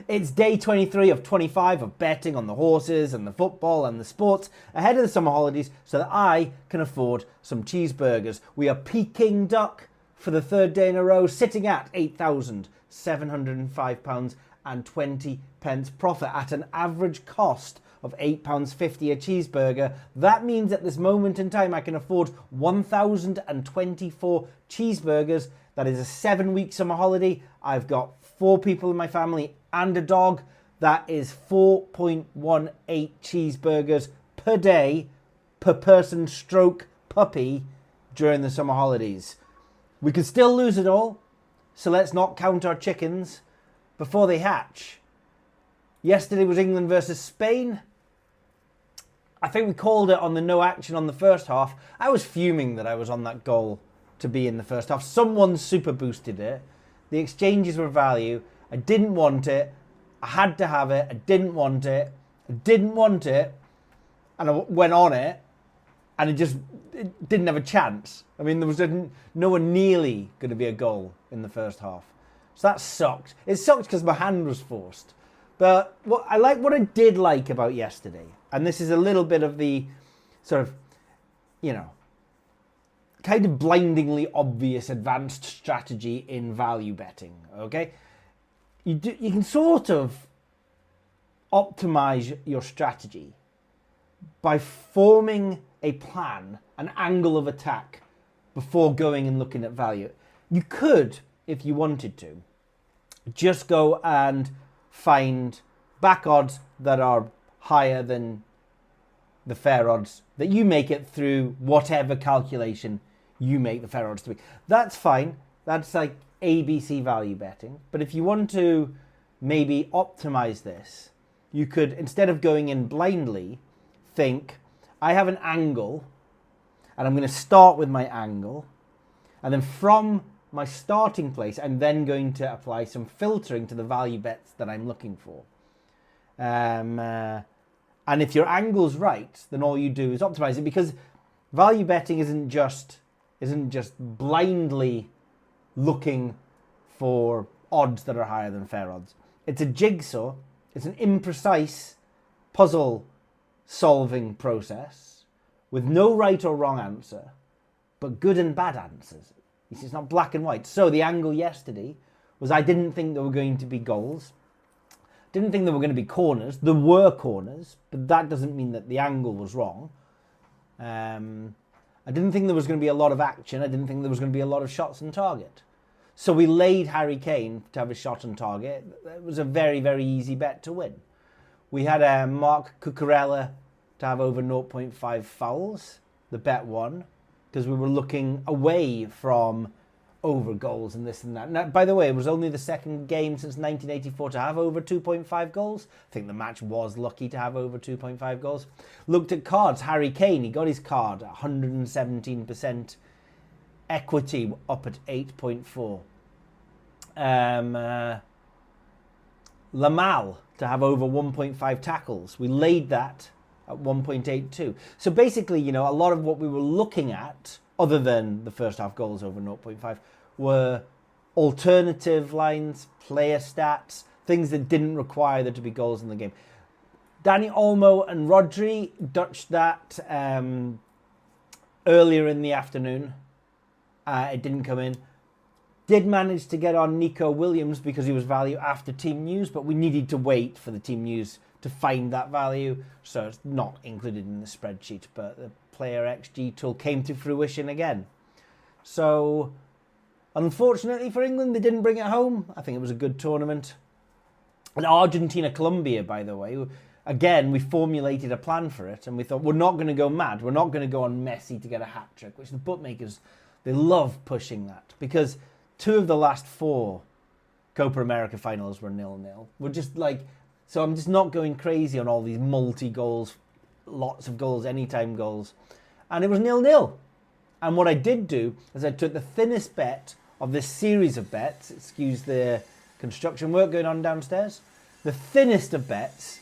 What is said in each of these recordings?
It's day 23 of 25 of betting on the horses and the football and the sports ahead of the summer holidays so that I can afford some cheeseburgers. We are Peking duck for the third day in a row, sitting at £8,705.20 profit at an average cost of £8.50 a cheeseburger. That means at this moment in time I can afford 1,024 cheeseburgers. That is a 7-week summer holiday. I've got 4 people in my family and a dog. That is 4.18 cheeseburgers per day per person stroke puppy during the summer holidays. We could still lose it all, so let's not count our chickens before they hatch. Yesterday was England versus Spain. I think we called it on the no action on the first half. I was fuming that I was on that goal to be in the first half. Someone super boosted it. The exchanges were value. I didn't want it. I had to have it. I didn't want it. I didn't want it. And I went on it. And it didn't have a chance. I mean, there was nowhere nearly going to be a goal in the first half. So that sucked. It sucked because my hand was forced. But what I did like about yesterday, and this is a little bit of the sort of, kind of blindingly obvious advanced strategy in value betting, okay? You can sort of optimize your strategy by forming a plan, an angle of attack before going and looking at value. You could, if you wanted to, just go and find back odds that are higher than the fair odds, that you make it through whatever calculation you make the fair odds to be. That's fine. That's like ABC value betting. But if you want to maybe optimize this, you could, instead of going in blindly, think, I have an angle, and I'm going to start with my angle, and then from my starting place, I'm then going to apply some filtering to the value bets that I'm looking for. And if your angle's right, then all you do is optimize it, because value betting isn't just blindly looking for odds that are higher than fair odds. It's a jigsaw. It's an imprecise puzzle solving process with no right or wrong answer, but good and bad answers. You see, it's not black and white. So the angle yesterday was I didn't think there were going to be goals. Didn't think there were going to be corners. There were corners, but that doesn't mean that the angle was wrong. I didn't think there was going to be a lot of action. I didn't think there was going to be a lot of shots on target. So we laid Harry Kane to have a shot on target. It was a very, very easy bet to win. We had Mark Cucurella to have over 0.5 fouls. The bet won because we were looking away from over goals and this and that. Now, by the way, it was only the second game since 1984 to have over 2.5 goals. I think the match was lucky to have over 2.5 goals. Looked at cards. Harry Kane, he got his card at 117% equity up at 8.4. Lamal to have over 1.5 tackles. We laid that at 1.82. So basically, a lot of what we were looking at, other than the first half goals over 0.5, were alternative lines, player stats, things that didn't require there to be goals in the game. Dani Olmo and Rodri dutched that earlier in the afternoon. It didn't come in. Did manage to get on Nico Williams because he was value after team news, but we needed to wait for the team news to find that value, so it's not included in the spreadsheet, but the player XG tool came to fruition again. So, unfortunately for England, they didn't bring it home. I think it was a good tournament. And Argentina-Colombia, by the way, again, we formulated a plan for it, and we thought, we're not going to go mad. We're not going to go on Messi to get a hat-trick, which the bookmakers, they love pushing that, because 2 of the last 4 Copa America finals were 0-0. We're just like... So I'm just not going crazy on all these multi-goals, lots of goals, anytime goals. And it was 0-0. And what I did do is I took the thinnest bet of this series of bets. Excuse the construction work going on downstairs. The thinnest of bets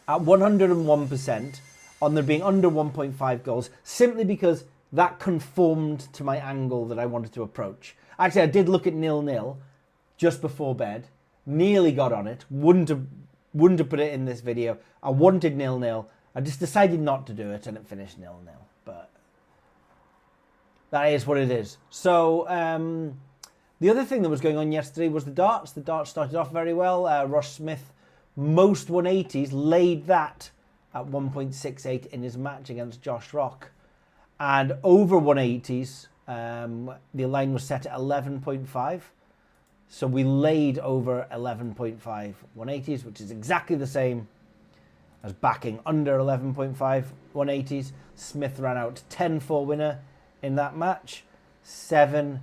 at 101% on there being under 1.5 goals, simply because that conformed to my angle that I wanted to approach. Actually, I did look at 0-0 just before bed. Nearly got on it. Wouldn't have put it in this video. I wanted 0-0. I just decided not to do it, and it finished 0-0. But that is what it is. So the other thing that was going on yesterday was the darts. The darts started off very well. Ross Smith, most 180s, laid that at 1.68 in his match against Josh Rock. And over 180s, the line was set at 11.5. So we laid over 11.5 180s, which is exactly the same as backing under 11.5 180s. Smith ran out 10-4 winner in that match. 7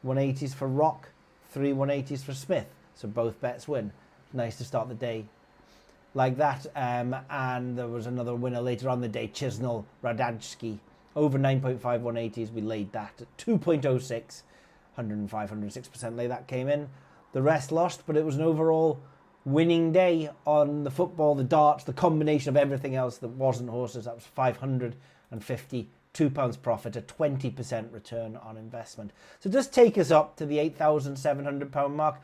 180s for Rock, 3 180s for Smith. So both bets win. Nice to start the day like that. And there was another winner later on the day, Chisnell Radajski. Over 9.5 180s, we laid that at 2.06. 105, 106% lay that came in. The rest lost, but it was an overall winning day on the football, the darts, the combination of everything else that wasn't horses. That was £552 profit, a 20% return on investment. So just take us up to the £8,700 mark.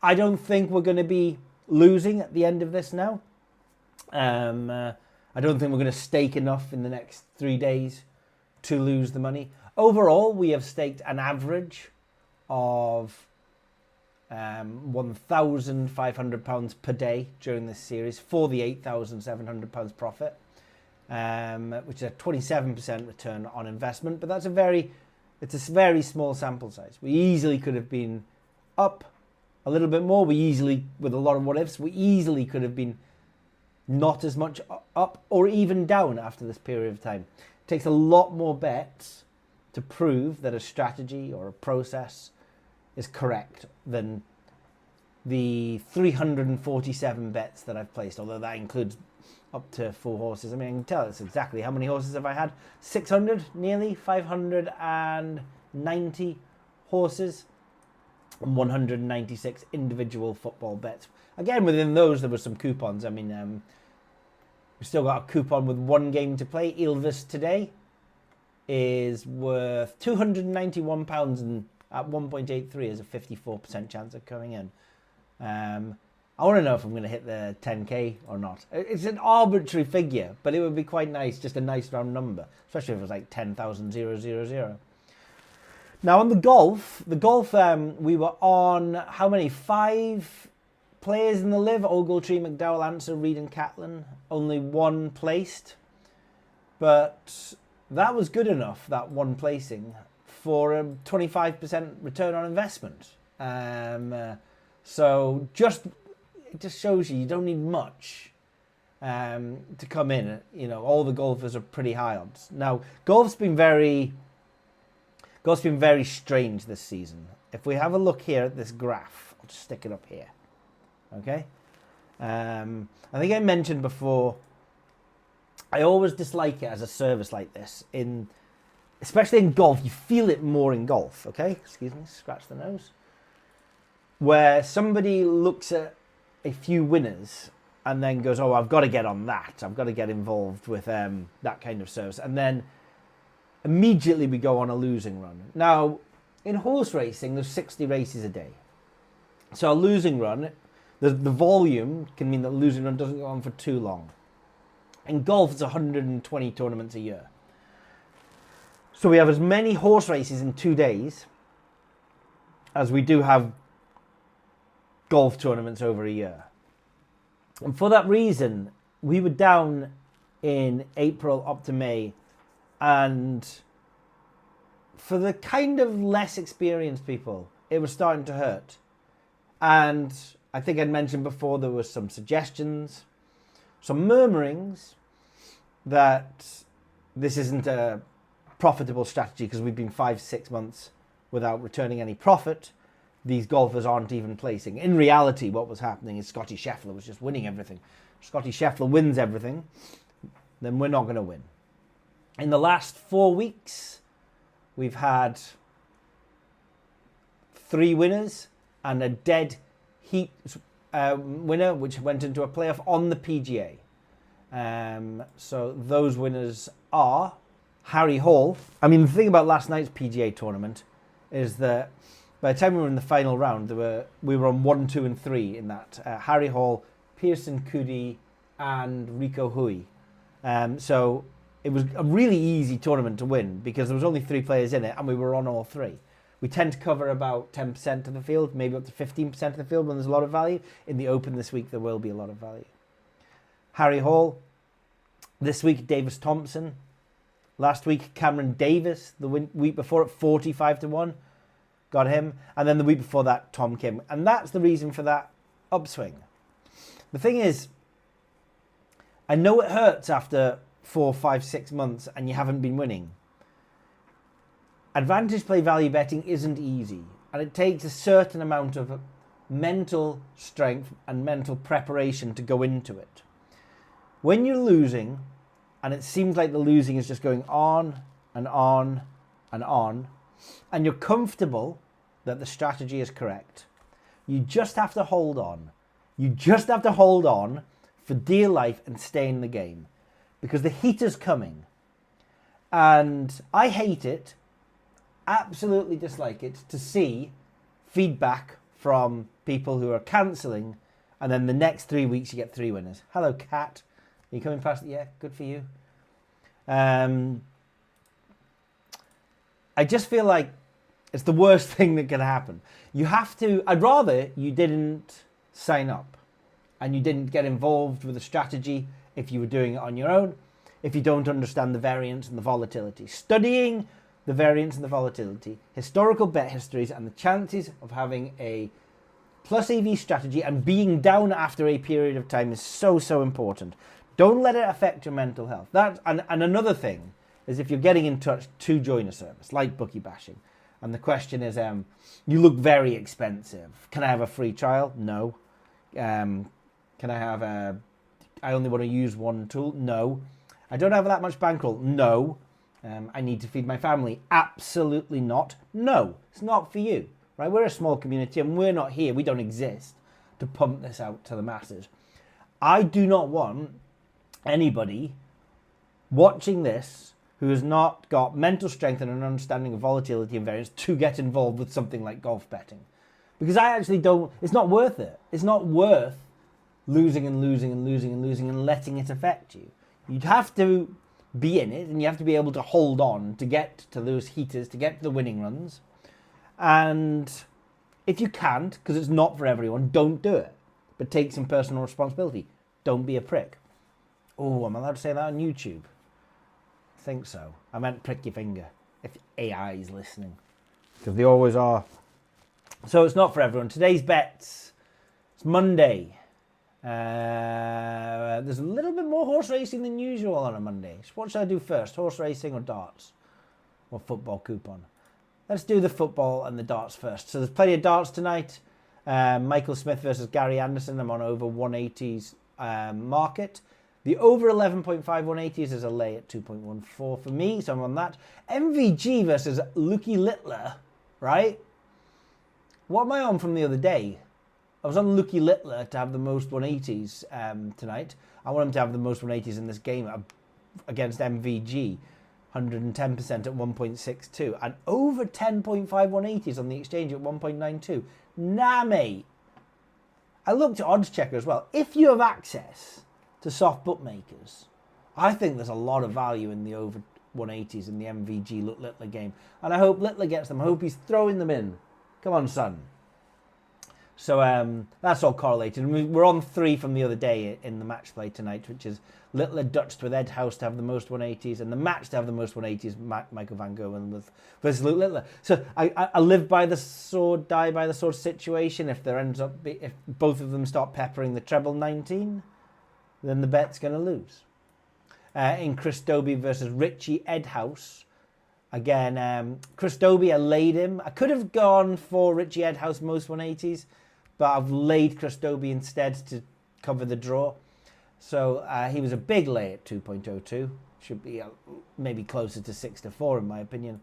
I don't think we're going to be losing at the end of this now. I don't think we're going to stake enough in the next 3 days to lose the money. Overall, we have staked an average of £1,500 per day during this series for the £8,700 profit, which is a 27% return on investment. But it's a very small sample size. We easily could have been up a little bit more. With a lot of what ifs, we easily could have been not as much up or even down after this period of time. It takes a lot more bets to prove that a strategy or a process is correct than the 347 bets that I've placed, although that includes up to 4 horses. I mean, I can tell us exactly how many horses have I had. 600, nearly 590 horses and 196 individual football bets. Again, within those, there were some coupons. I mean, we've still got a coupon with 1 game to play. Ilves today is worth £291 and at 1.83 is a 54% chance of coming in. I want to know if I'm going to hit the 10k or not. It's an arbitrary figure, but it would be quite nice, just a nice round number, especially if it was like 10,000. Now on the golf, we were on how many? 5 players in the live: Ogletree, McDowell, Answer, Reed and Catlin. Only 1 placed, but that was good enough, that 1 placing, for a 25% return on investment. So it just shows you don't need much to come in. You know, all the golfers are pretty high odds. Now, golf's been very strange this season. If we have a look here at this graph, I'll just stick it up here. Okay. I think I mentioned before, I always dislike it as a service like this, especially in golf. You feel it more in golf, okay? Excuse me, scratch the nose. Where somebody looks at a few winners and then goes, oh, I've got to get on that. I've got to get involved with that kind of service. And then immediately we go on a losing run. Now, in horse racing, there's 60 races a day. So a losing run, the volume can mean that the losing run doesn't go on for too long. In golf, it's 120 tournaments a year. So we have as many horse races in 2 days as we do have golf tournaments over a year. And for that reason, we were down in April up to May. And for the kind of less experienced people, it was starting to hurt. And I think I'd mentioned before, there were some suggestions, some murmurings that this isn't a profitable strategy because we've been 5-6 months without returning any profit. These golfers aren't even placing. In reality, what was happening is Scotty Scheffler was just winning everything. Scotty Scheffler wins everything, then we're not going to win. In the last 4 weeks, we've had 3 winners and a dead heat winner, which went into a playoff on the PGA. So those winners are Harry Hall. I mean, the thing about last night's PGA tournament is that by the time we were in the final round, we were on 1, 2, and 3 in that. Harry Hall, Pearson Coody, and Rico Hui. So it was a really easy tournament to win because there was only 3 players in it, and we were on all 3. We tend to cover about 10% of the field, maybe up to 15% of the field when there's a lot of value. In the Open this week, there will be a lot of value. Harry Hall. This week, Davis Thompson. Last week, Cameron Davis. The week before, at 45-1. Got him. And then the week before that, Tom Kim. And that's the reason for that upswing. The thing is, I know it hurts after 4, 5, 6 months and you haven't been winning. Advantage play value betting isn't easy, and it takes a certain amount of mental strength and mental preparation to go into it. When you're losing, and it seems like the losing is just going on and on and on, and you're comfortable that the strategy is correct, you just have to hold on. You just have to hold on for dear life and stay in the game, because the heat is coming. And I hate it, absolutely dislike it, to see feedback from people who are cancelling, and then the next 3 weeks you get 3 winners. Hello, Kat. Are you coming past? Yeah, good for you. I just feel like it's the worst thing that can happen. You have to, I'd rather you didn't sign up and you didn't get involved with a strategy if you were doing it on your own, if you don't understand the variance and the volatility. Studying the variance and the volatility, historical bet histories, and the chances of having a plus EV strategy and being down after a period of time is so, so important. Don't let it affect your mental health. And another thing is, if you're getting in touch to join a service like Bookie Bashing, and the question is, you look very expensive. Can I have a free trial? No. Can I have I only want to use one tool? No. I don't have that much bankroll? No. I need to feed my family? Absolutely not. No, it's not for you. Right? We're a small community and we're not here. We don't exist to pump this out to the masses. I do not want anybody watching this who has not got mental strength and an understanding of volatility and variance to get involved with something like golf betting. Because I actually don't, it's not worth it. It's not worth losing and losing and losing and losing and letting it affect you. You'd have to be in it and you have to be able to hold on to get to those heaters, to get to the winning runs. And if you can't, because it's not for everyone, don't do it. But take some personal responsibility. Don't be a prick. Oh, am I allowed to say that on YouTube? I think so. I meant prick your finger if AI is listening, because they always are. So it's not for everyone. Today's bets. It's Monday. There's a little bit more horse racing than usual on a Monday. What should I do first? Horse racing or darts? Or football coupon? Let's do the football and the darts first. So there's plenty of darts tonight. Michael Smith versus Gary Anderson. I'm on over 180s market. The over 11.5 180s is a lay at 2.14 for me, so I'm on that. MVG versus Lucky Littler, right? What am I on from the other day? I was on Lucky Littler to have the most 180s tonight. I want him to have the most 180s in this game against MVG. 110% at 1.62. And over 10.5 180s on the exchange at 1.92. Nah, mate. I looked at Odds Checker as well. If you have access to soft bookmakers, I think there's a lot of value in the over 180s in the MVG Littler game. And I hope Littler gets them. I hope he's throwing them in. Come on, son. So that's all correlated. And we're on 3 from the other day in the match play tonight, which is Littler Dutched with Ed House to have the most 180s, and the match to have the most 180s, Michael Van Gogh versus Luke Littler. So I live by the sword, die by the sword situation. If there ends up, if both of them start peppering the treble 19, then the bet's going to lose. In Chris Dobie versus Richie Edhouse, again, Chris Dobie, I laid him. I could have gone for Richie Edhouse most 180s, but I've laid Chris Dobie instead to cover the draw. So he was a big lay at 2.02. Should be maybe closer to 6-4 in my opinion.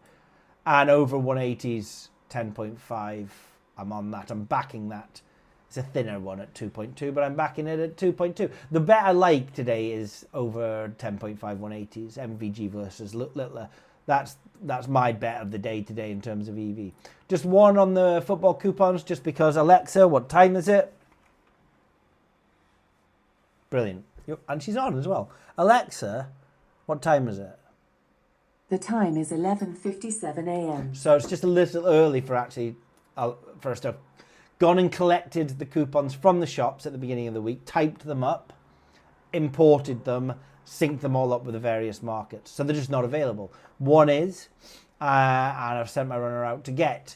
And over 180s, 10.5. I'm on that. I'm backing that. It's a thinner one at 2.2, but I'm backing it at 2.2. The bet I like today is over 10.5 180s, MVG versus Littler. That's my bet of the day today in terms of EV. Just one on the football coupons, just because. Alexa, what time is it? Brilliant. And she's on as well. Alexa, what time is it? The time is 11:57 a.m. So it's just a little early for actually, for us to have gone and collected the coupons from the shops at the beginning of the week, typed them up, imported them, synced them all up with the various markets. So they're just not available. One is, and I've sent my runner out to get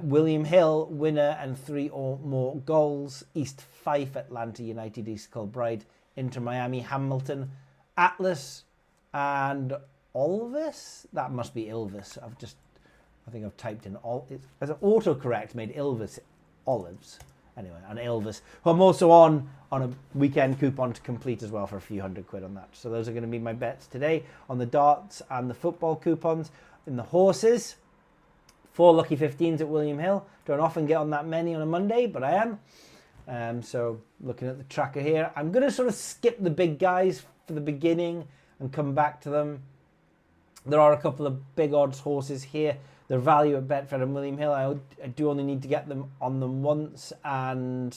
William Hill, winner and 3 or more goals, East Fife, Atlanta United, East Kilbride, Inter Miami, Hamilton, Atlas, and Olvis. That must be Ilvis. I think I've typed in as an autocorrect made Ilvis Olives. Anyway, and Ilvis, who I'm also on a weekend coupon to complete as well for a few £100 on that. So those are going to be my bets today on the darts and the football coupons. In the horses, 4 lucky 15s at William Hill. Don't often get on that many on a Monday, but I am. So looking at the tracker here, I'm going to sort of skip the big guys for the beginning and come back to them. There are a couple of big odds horses here. Their value at Betfred and William Hill, I do only need to get them on them once. And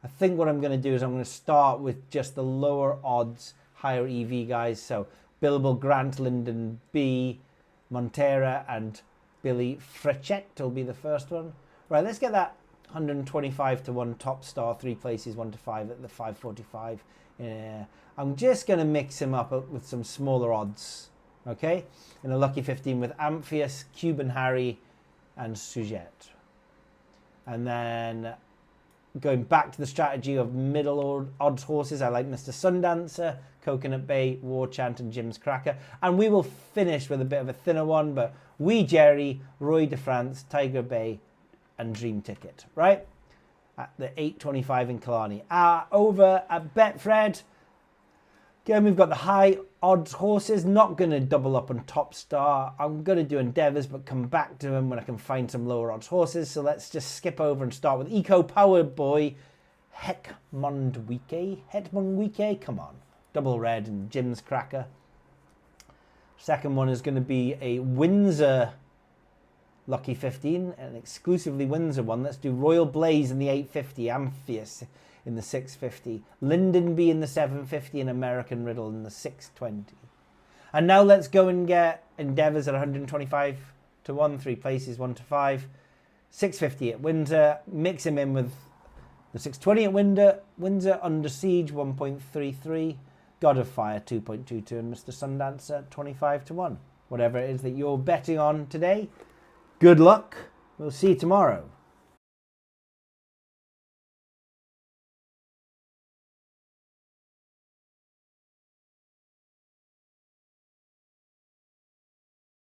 I think what I'm going to do is I'm going to start with just the lower odds, higher EV guys. So Billable Grant, Lyndon B, Montera, and Billy Frechette will be the first one. Right, let's get that 125 to 1 top star, 3 places, 1 to 5 at the 545. I'm just going to mix him up with some smaller odds. Okay, in a lucky 15 with Amphius, Cuban Harry, and Sujette. And then going back to the strategy of middle odds horses, I like Mr. Sundancer, Coconut Bay, War Chant, and Jim's Cracker. And we will finish with a bit of a thinner one, but Wee Jerry, Roy de France, Tiger Bay, and Dream Ticket, right? At the 8.25 in Killarney. Over at Betfred, again, we've got the high odds horses. Not going to double up on Top Star. I'm going to do Endeavours, but come back to them when I can find some lower odds horses. So let's just skip over and start with Eco Power Boy, Hetmondwike, come on. Double red and Jim's Cracker. Second one is going to be a Windsor lucky 15, an exclusively Windsor one. Let's do Royal Blaze in the 850, Amphius in the 650, Lyndon B in the 750, and American Riddle in the 620. And now let's go and get Endeavours at 125 to 1, 3 places, 1 to 5, 650 at Windsor, mix him in with the 620 at Windsor, Under Siege 1.33, God of Fire 2.22, and Mr. Sundancer 25 to 1. Whatever it is that you're betting on today, good luck. We'll see you tomorrow.